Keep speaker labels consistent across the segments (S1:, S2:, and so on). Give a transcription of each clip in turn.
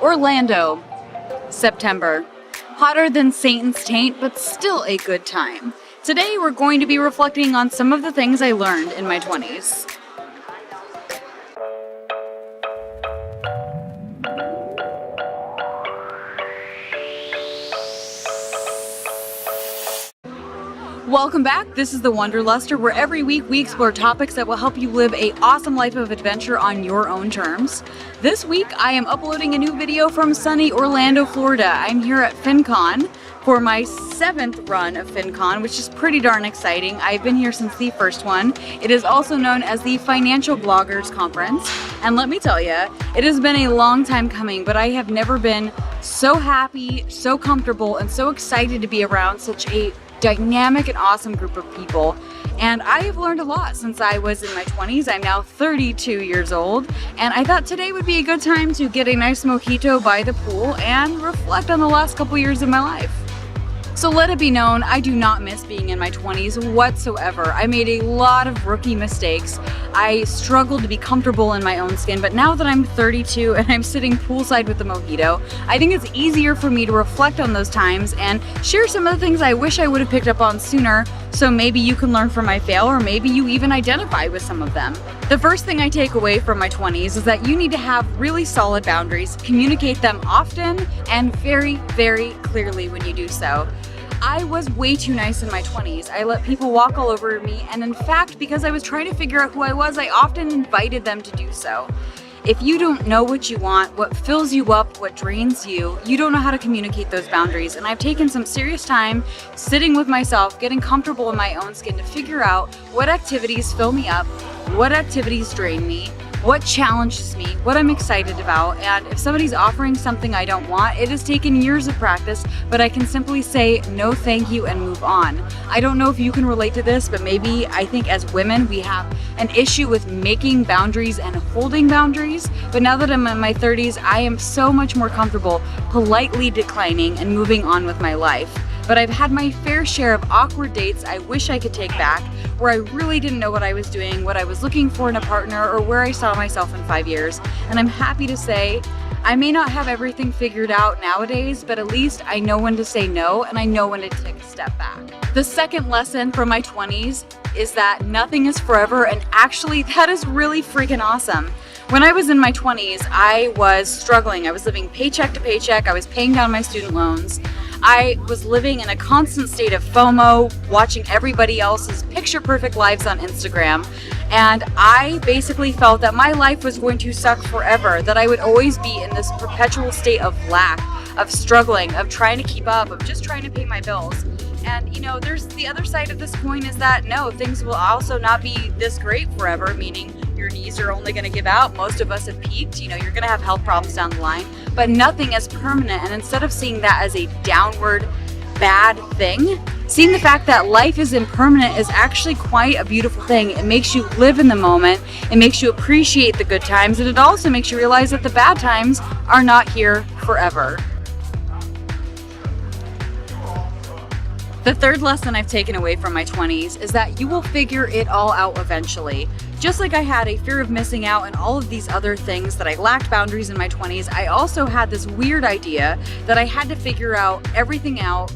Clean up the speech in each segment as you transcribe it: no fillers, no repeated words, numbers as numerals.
S1: Orlando, September. Hotter than Satan's taint, but still a good time. Today we're going to be reflecting on some of the things I learned in my 20s. Welcome back. This is the Wanderluster, where every week we explore topics that will help you live an awesome life of adventure on your own terms. This week I am uploading a new video from sunny Orlando, Florida. I'm here at FINCON for my 7th run of FINCON, which is pretty darn exciting. I've been here since the first one. It is also known as the Financial Bloggers Conference. And let me tell you, it has been a long time coming, but I have never been so happy, so comfortable, and so excited to be around such a dynamic and awesome group of people. And I have learned a lot since I was in my 20s. I'm now 32 years old, and I thought today would be a good time to get a nice mojito by the pool and reflect on the last couple years of my life. So let it be known, I do not miss being in my 20s whatsoever. I made a lot of rookie mistakes. I struggled to be comfortable in my own skin, but now that I'm 32 and I'm sitting poolside with the mojito, I think it's easier for me to reflect on those times and share some of the things I wish I would have picked up on sooner, so maybe you can learn from my fail, or maybe you even identify with some of them. The first thing I take away from my 20s is that you need to have really solid boundaries, communicate them often and very, very clearly when you do so. I was way too nice in my 20s. I let people walk all over me, and in fact, because I was trying to figure out who I was, I often invited them to do so. If you don't know what you want, what fills you up, what drains you, you don't know how to communicate those boundaries. And I've taken some serious time sitting with myself, getting comfortable in my own skin to figure out what activities fill me up, what activities drain me, what challenges me, what I'm excited about. And if somebody's offering something I don't want, it has taken years of practice, but I can simply say no thank you and move on. I don't know if you can relate to this, but maybe I think as women we have an issue with making boundaries and holding boundaries. But now that I'm in my 30s, I am so much more comfortable politely declining and moving on with my life. But I've had my fair share of awkward dates I wish I could take back, where I really didn't know what I was doing, what I was looking for in a partner, or where I saw myself in 5 years. And I'm happy to say I may not have everything figured out nowadays, but at least I know when to say no, and I know when to take a step back. The second lesson from my 20s is that nothing is forever, and actually that is really freaking awesome. When I was in my 20s, I was struggling. I was living paycheck to paycheck. I was paying down my student loans. I was living in a constant state of FOMO, watching everybody else's picture-perfect lives on Instagram, and I basically felt that my life was going to suck forever, that I would always be in this perpetual state of lack, of struggling, of trying to keep up, of just trying to pay my bills. And you know, there's the other side of this coin, is that no, things will also not be this great forever, meaning your knees are only going to give out. Most of us have peaked. You know, you're going to have health problems down the line, but nothing is permanent. And instead of seeing that as a downward bad thing, seeing the fact that life is impermanent is actually quite a beautiful thing. It makes you live in the moment. It makes you appreciate the good times, and it also makes you realize that the bad times are not here forever. The third lesson I've taken away from my 20s is that you will figure it all out eventually. Just like I had a fear of missing out and all of these other things, that I lacked boundaries in my 20s, I also had this weird idea that I had to figure out everything out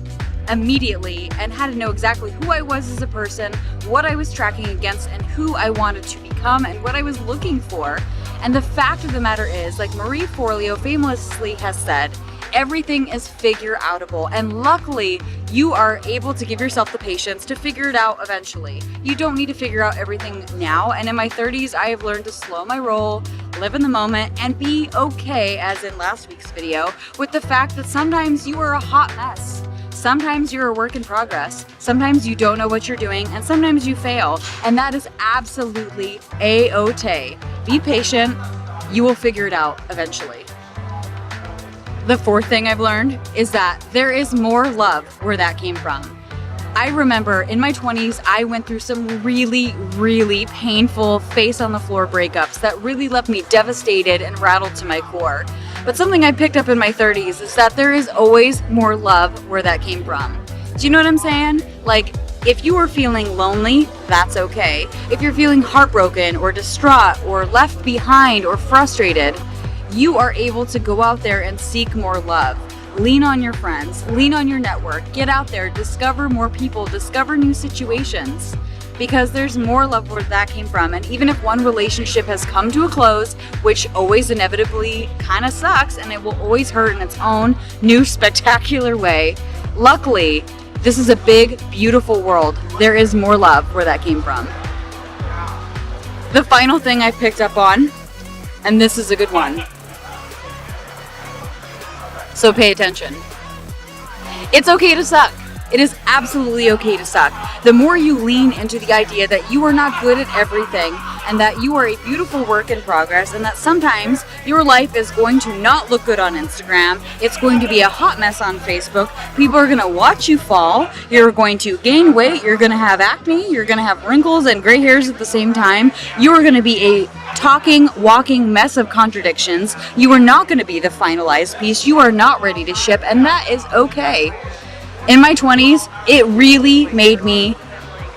S1: immediately and had to know exactly who I was as a person, what I was tracking against, and who I wanted to become and what I was looking for. And the fact of the matter is, like Marie Forleo famously has said, everything is figure-outable, and luckily you are able to give yourself the patience to figure it out eventually. You don't need to figure out everything now, and in my 30s I have learned to slow my roll, live in the moment, and be okay, as in last week's video, with the fact that sometimes you are a hot mess. Sometimes you're a work in progress, sometimes you don't know what you're doing, and sometimes you fail, and that is absolutely a-okay. Be patient, you will figure it out eventually. The fourth thing I've learned is that there is more love where that came from. I remember in my 20s, I went through some really, really painful face on the floor breakups that really left me devastated and rattled to my core. But something I picked up in my 30s is that there is always more love where that came from. Do you know what I'm saying? Like, If you are feeling lonely, that's okay. If you're feeling heartbroken or distraught or left behind or frustrated, you are able to go out there and seek more love. Lean on your friends, lean on your network, get out there, discover more people, discover new situations, because there's more love where that came from. And even if one relationship has come to a close, which always inevitably kind of sucks and it will always hurt in its own new spectacular way, luckily, this is a big, beautiful world. There is more love where that came from. The final thing I picked up on, and this is a good one, so pay attention. It's okay to suck. It is absolutely okay to suck. The more you lean into the idea that you are not good at everything and that you are a beautiful work in progress and that sometimes your life is going to not look good on Instagram, it's going to be a hot mess on Facebook, people are going to watch you fall, you're going to gain weight, you're going to have acne, you're going to have wrinkles and gray hairs at the same time, you are going to be a talking, walking mess of contradictions, you are not going to be the finalized piece, you are not ready to ship, and that is okay. In my 20s, it really made me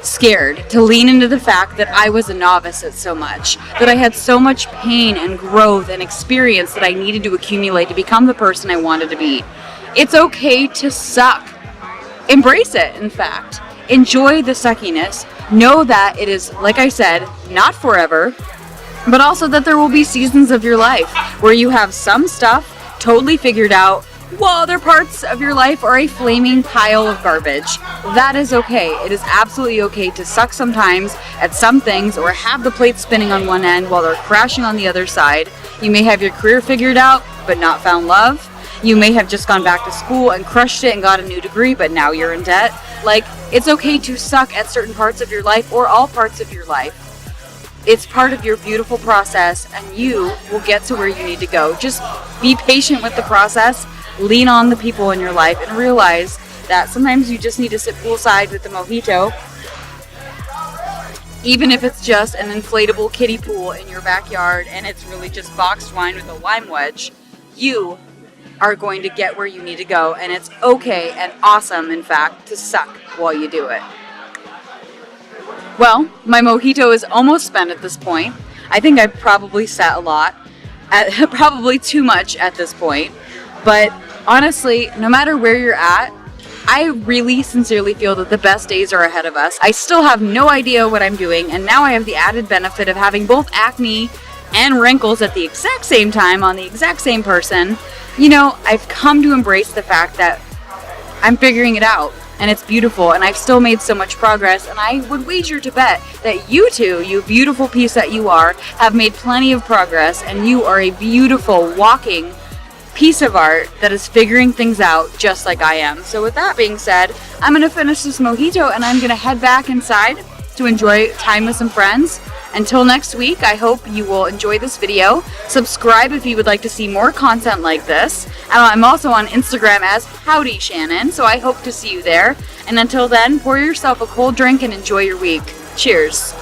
S1: scared to lean into the fact that I was a novice at so much, that I had so much pain and growth and experience that I needed to accumulate to become the person I wanted to be. It's okay to suck. Embrace it, in fact. Enjoy the suckiness. Know that it is, like I said, not forever, but also that there will be seasons of your life where you have some stuff totally figured out, while other parts of your life are a flaming pile of garbage. That is okay. It is absolutely okay to suck sometimes at some things or have the plate spinning on one end while they're crashing on the other side. You may have your career figured out, but not found love. You may have just gone back to school and crushed it and got a new degree, but now you're in debt. Like, it's okay to suck at certain parts of your life or all parts of your life. It's part of your beautiful process, and you will get to where you need to go. Just be patient with the process. Lean on the people in your life and realize that sometimes you just need to sit poolside with the mojito, even if it's just an inflatable kiddie pool in your backyard and it's really just boxed wine with a lime wedge. You are going to get where you need to go, and it's okay and awesome, in fact, to suck while you do it. Well, my mojito is almost spent at this point. I think I've probably sat a lot, probably too much at this point, but honestly, no matter where you're at, I really sincerely feel that the best days are ahead of us. I still have no idea what I'm doing, and now I have the added benefit of having both acne and wrinkles at the exact same time on the exact same person. You know, I've come to embrace the fact that I'm figuring it out, and it's beautiful, and I've still made so much progress, and I would wager to bet that you too, you beautiful piece that you are, have made plenty of progress, and you are a beautiful, walking piece of art that is figuring things out just like I am. So with that being said, I'm going to finish this mojito and I'm going to head back inside to enjoy time with some friends. Until next week, I hope you will enjoy this video. Subscribe if you would like to see more content like this. I'm also on Instagram as Howdy Shannon, so I hope to see you there. And until then, pour yourself a cold drink and enjoy your week. Cheers.